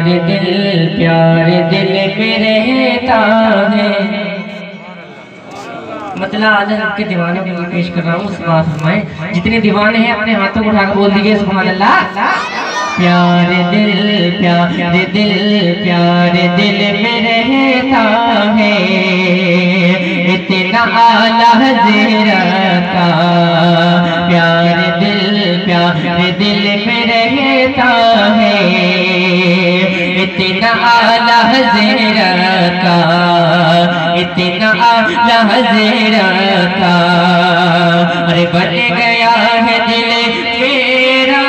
प्यारे दिल में रहता है। मतलब आदर के दीवानों के लिए पेश कर रहा हूँ। सुभान अल्लाह। जितने दीवाने हैं अपने हाथों को उठाकर बोल दीजिए सुभान अल्लाह। प्यारे दिल प्यारे दिल में रहता है, इतना आला हज़रत का। प्यारे दिल में रहता है, इतना आला हज़रत का, इतना आला हज़रत का। अरे बन गया है दिल मेरा,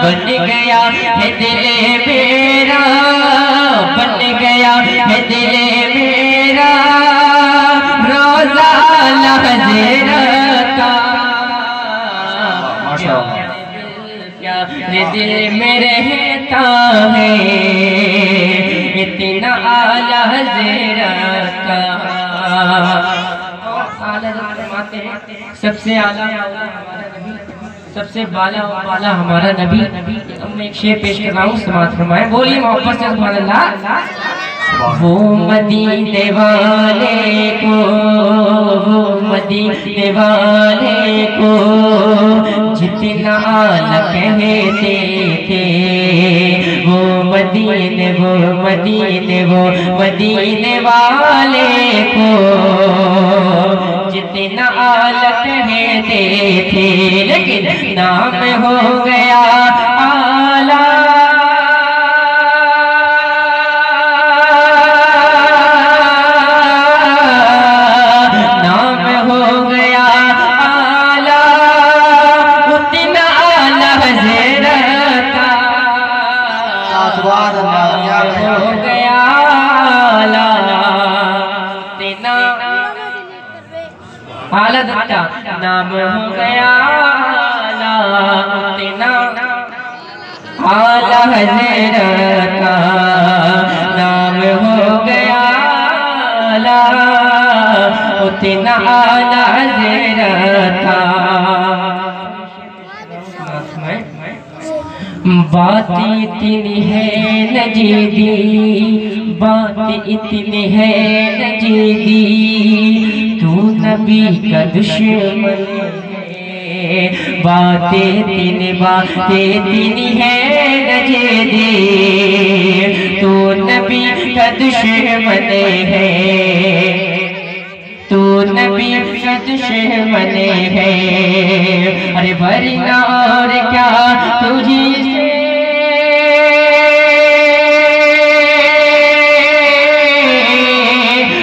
बन गया है दिल मेरा, बन गया है दिल मेरा रोज़ा हज़रत का। प्यारे दिल में रहता है, इतना आला हज़रत का। सबसे आला सबसे बाला वाला हमारा नबी। अब मैं एक शेर पेश कर रहा हूँ, समाअत फरमाएं। बोलिए मोहब्बत से सुभान अल्लाह। वो मदीने वाले को, वो मदीने वाले को जितना आला कहते थे, वो मदीने वाले को जितना आला कहते थे, लेकिन नाम हो गया आला, नाम हो गया आला, उतना आला हज़रत का। हो गया आला, उतना आला दत्ता, नाम हो गया आला, उतना आला हज़रत का। नाम हो गया आला, उतना आला हज़रत का। बात इतनी है नजीदी, बात इतनी है नजीदी, तू नबी का दुश्मन है। बातें इतनी है नजीदी, तू नबी का दुश्मन है, तू नबी का दुश्मन है। अरे वरना और क्या तुझी से,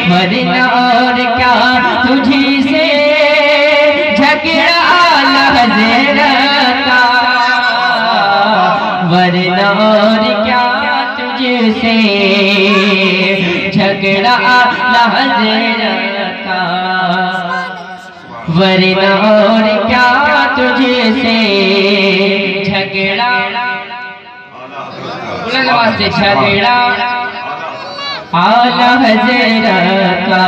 वरना और क्या तुझी से झगड़ा आला हज़रत का। वरना और क्या तुझसे झगड़ा आला हज़रत का। वरना और क्या तुझसे झगड़ा, बुलंद आवाज़ से झगड़ा आला हज़रत का।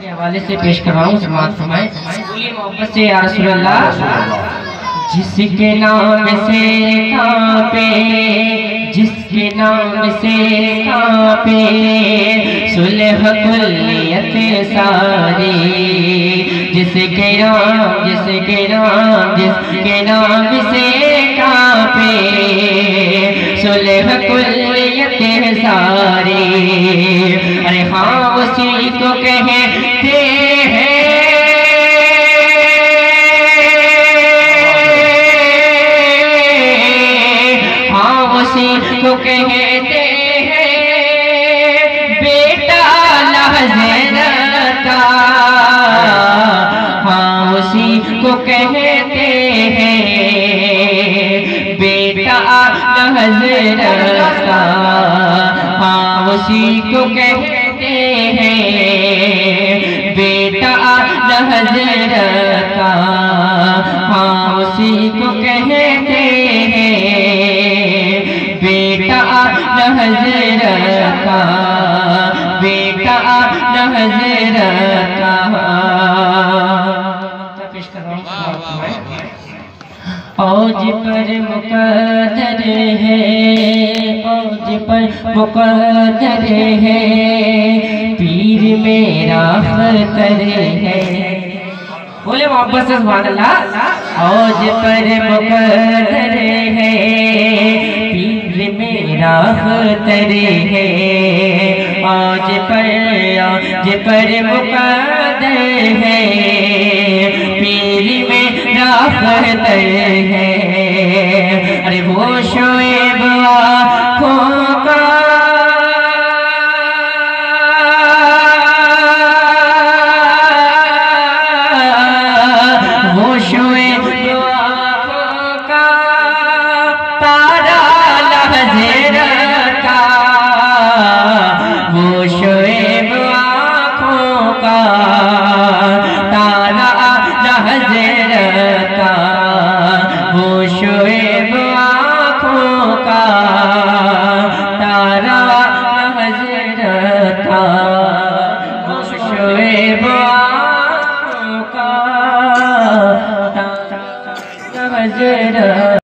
के हवाले से पेश कर रहा हूँ, समाअत फरमाएं। बोलिए मोहब्बत से या रसूल अल्लाह। जिसके नाम से कांपे, जिसके नाम से कांपे सुलह कुल्लियत सारी, जिसके नाम से कांपे सुलह कुल्लियत सारी। अरे हाँ उसी को कहते हैं, उसी को कहते हैं बेटा आला हज़रत का। हाँ उसी को कहते हैं बेटा आला हज़रत का। हाँ उसी को कहते हैं बेटा आला हज़रत का। हाँ उसी को कहते हैं बेटा आला हज़रत का, बेटा आला हज़रत का। पेश कर रहा हूँ औज पर मुकद्दर है, औज पर मुकद्दर है, पीर मेरा खतर है। बोले मोहब्बत से सुभान अल्लाह। औज पर मुकद्दर है, पीर मेरा खतर है। औज पर मुकद्दर है, पीर मेरा खतर है। अरे वो शोएब आँखों का